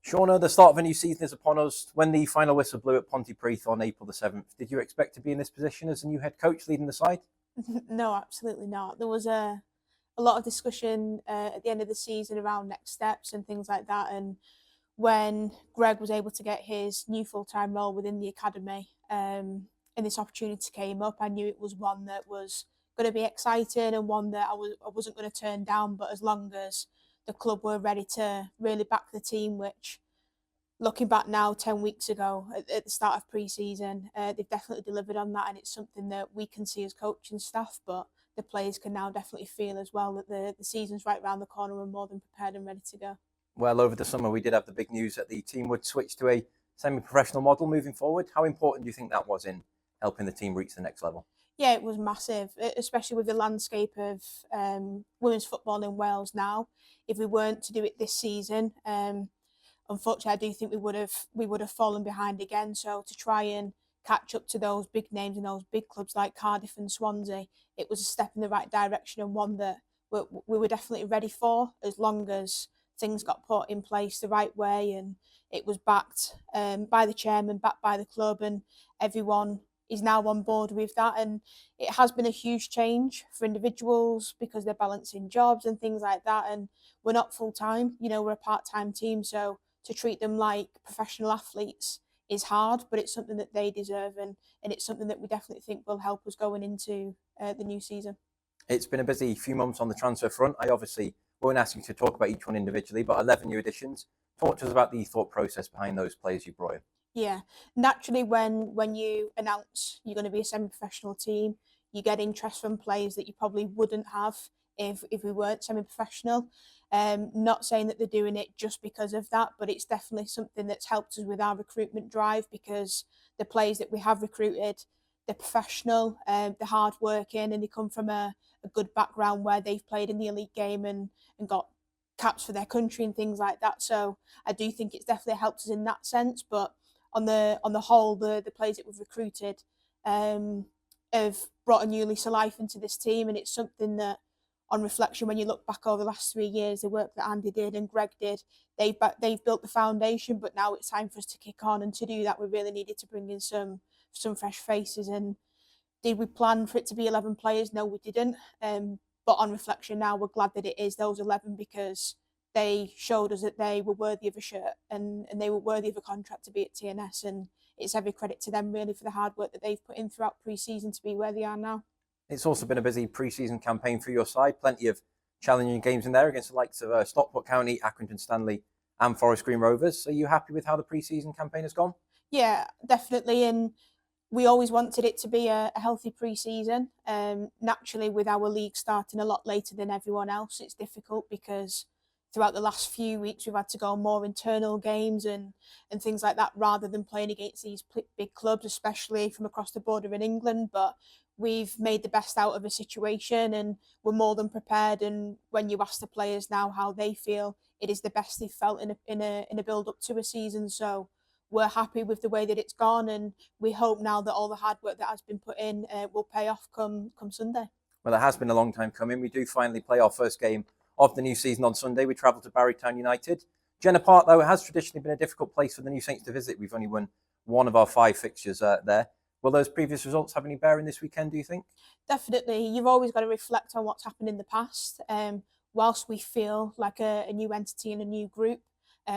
Shauna, the start of a new season is upon us. When the final whistle blew at Pontypridd on April the 7th, did you expect to be in this position as a new head coach leading the side? No, absolutely not. There was a lot of discussion at the end of the season around next steps and things like that. And when Greg was able to get his new full-time role within the academy, and this opportunity came up, I knew it was one that was going to be exciting and one that I wasn't going to turn down. But as long as the club were ready to really back the team, which looking back now, 10 weeks ago at the start of pre-season, they've definitely delivered on that, and it's something that we can see as coaching staff, but the players can now definitely feel as well that the season's right around the corner and more than prepared and ready to go. Well, over the summer, we did have the big news that the team would switch to a semi-professional model moving forward. How important do you think that was in helping the team reach the next level? Yeah, it was massive, especially with the landscape of women's football in Wales now. If we weren't to do it this season, unfortunately, I do think we would have fallen behind again. So to try and catch up to those big names and those big clubs like Cardiff and Swansea, it was a step in the right direction and one that we were definitely ready for, as long as things got put in place the right way and it was backed by the chairman, backed by the club, and everyone is now on board with that. And it has been a huge change for individuals because they're balancing jobs and things like that. And we're not full time, we're a part-time team. So to treat them like professional athletes is hard, but it's something that they deserve, and it's something that we definitely think will help us going into the new season. It's been a busy few months on the transfer front. I obviously won't ask you to talk about each one individually, but 11 new additions. Talk to us about the thought process behind those players you brought in. Yeah, naturally, when you announce you're going to be a semi-professional team, you get interest from players that you probably wouldn't have if we weren't semi-professional. Not saying that they're doing it just because of that, but it's definitely something that's helped us with our recruitment drive, because the players that we have recruited, they're professional, they're hardworking, and they come from a good background where they've played in the elite game and got caps for their country and things like that. So I do think it's definitely helped us in that sense. But on the whole, the players that we've recruited have brought a new lease of life into this team, and it's something that, on reflection, when you look back over the last 3 years, the work that Andy did and Greg did, they've built the foundation, but now it's time for us to kick on, and to do that we really needed to bring in some fresh faces. And did we plan for it to be 11 players? No, we didn't. But on reflection now, we're glad that it is those 11, because they showed us that they were worthy of a shirt and they were worthy of a contract to be at TNS. And it's every credit to them, really, for the hard work that they've put in throughout pre-season to be where they are now. It's also been a busy pre-season campaign for your side. Plenty of challenging games in there against the likes of Stockport County, Accrington Stanley and Forest Green Rovers. Are you happy with how the pre-season campaign has gone? Yeah, definitely. And we always wanted it to be a healthy pre-season. Naturally, with our league starting a lot later than everyone else, it's difficult because throughout the last few weeks we've had to go more internal games and things like that, rather than playing against these big clubs, especially from across the border in England. But we've made the best out of a situation and we're more than prepared. And when you ask the players now how they feel, it is the best they've felt in a build up to a season. So we're happy with the way that it's gone, and we hope now that all the hard work that has been put in will pay off come Sunday. Well, it has been a long time coming. We do finally play our first game of the new season on Sunday. We travel to Barrytown United. Jenner Park, though, has traditionally been a difficult place for the New Saints to visit. We've only won one of our 5 fixtures there. Will those previous results have any bearing this weekend, do you think? Definitely. You've always got to reflect on what's happened in the past. Whilst we feel like a new entity and a new group,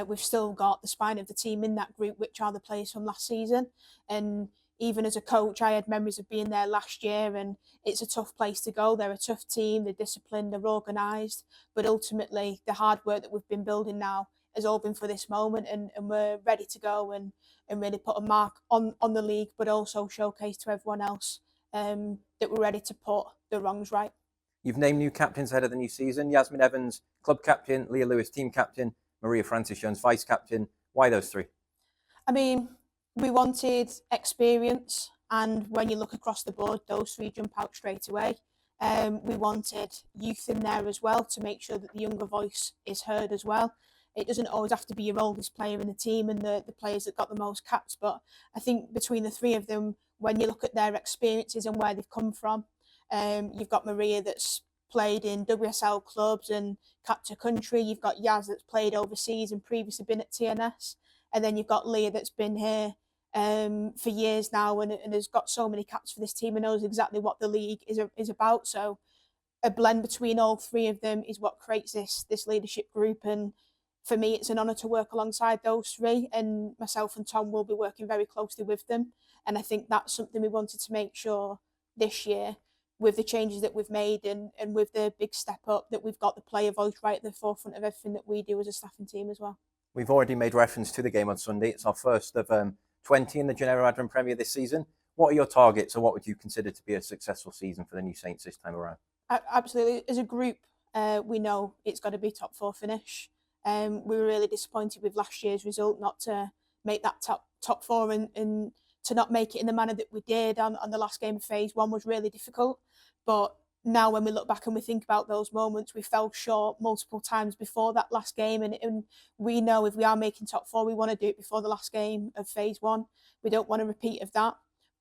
we've still got the spine of the team in that group, which are the players from last season. And even as a coach, I had memories of being there last year, and it's a tough place to go. They're a tough team, they're disciplined, they're organised, but ultimately the hard work that we've been building now has all been for this moment, and we're ready to go and really put a mark on the league, but also showcase to everyone else that we're ready to put the wrongs right. You've named new captains ahead of the new season. Yasmin Evans, club captain, Leah Lewis, team captain, Maria Francis Jones, vice captain. Why those 3? I mean, we wanted experience, and when you look across the board, those 3 jump out straight away. We wanted youth in there as well to make sure that the younger voice is heard as well. It doesn't always have to be your oldest player in the team and the players that got the most caps, but I think between the 3 of them, when you look at their experiences and where they've come from, you've got Maria that's played in WSL clubs and capture country. You've got Yaz that's played overseas and previously been at TNS. And then you've got Leah that's been here for years now and has got so many caps for this team and knows exactly what the league is about. So a blend between all three of them is what creates this leadership group. And for me, it's an honour to work alongside those three, and myself and Tom will be working very closely with them. And I think that's something we wanted to make sure this year, with the changes that we've made and with the big step up, that we've got the player voice right at the forefront of everything that we do as a staffing team as well. We've already made reference to the game on Sunday. It's our first of 20 in the Genera Adrian Premier this season. What are your targets, or what would you consider to be a successful season for the New Saints this time around? Absolutely. As a group, we know it's got to be top 4 finish. We were really disappointed with last year's result, not to make that top 4 and to not make it in the manner that we did on the last game of phase 1 was really difficult. But now when we look back and we think about those moments, we fell short multiple times before that last game. And we know if we are making top 4, we want to do it before the last game of phase 1. We don't want a repeat of that.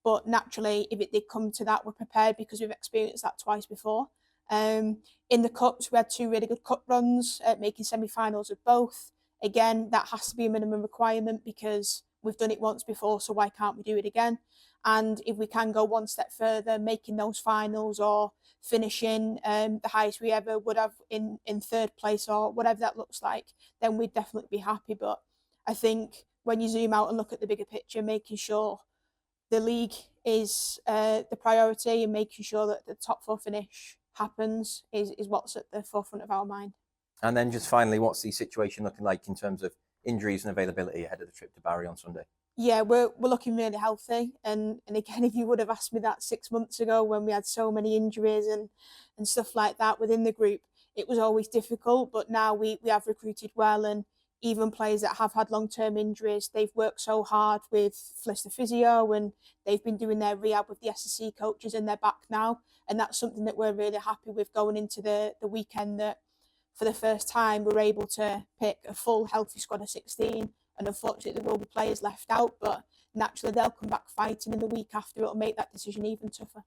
But naturally, if it did come to that, we're prepared because we've experienced that twice before. In the cups, we had 2 really good cup runs, making semi-finals of both. Again, that has to be a minimum requirement because we've done it once before, so why can't we do it again? And if we can go one step further, making those finals or finishing the highest we ever would have in 3rd place or whatever that looks like, then we'd definitely be happy. But I think when you zoom out and look at the bigger picture, making sure the league is the priority and making sure that the top 4 finish happens is what's at the forefront of our mind. And then just finally, what's the situation looking like in terms of injuries and availability ahead of the trip to Barry on Sunday? Yeah, we're looking really healthy. And again, if you would have asked me that 6 months ago when we had so many injuries and stuff like that within the group, it was always difficult. But now we have recruited well, and even players that have had long-term injuries, they've worked so hard with Flister Physio and they've been doing their rehab with the SSC coaches and they're back now. And that's something that we're really happy with going into the weekend, that for the first time we're able to pick a full healthy squad of 16. And unfortunately, there will be players left out, but naturally they'll come back fighting, in the week after it'll make that decision even tougher.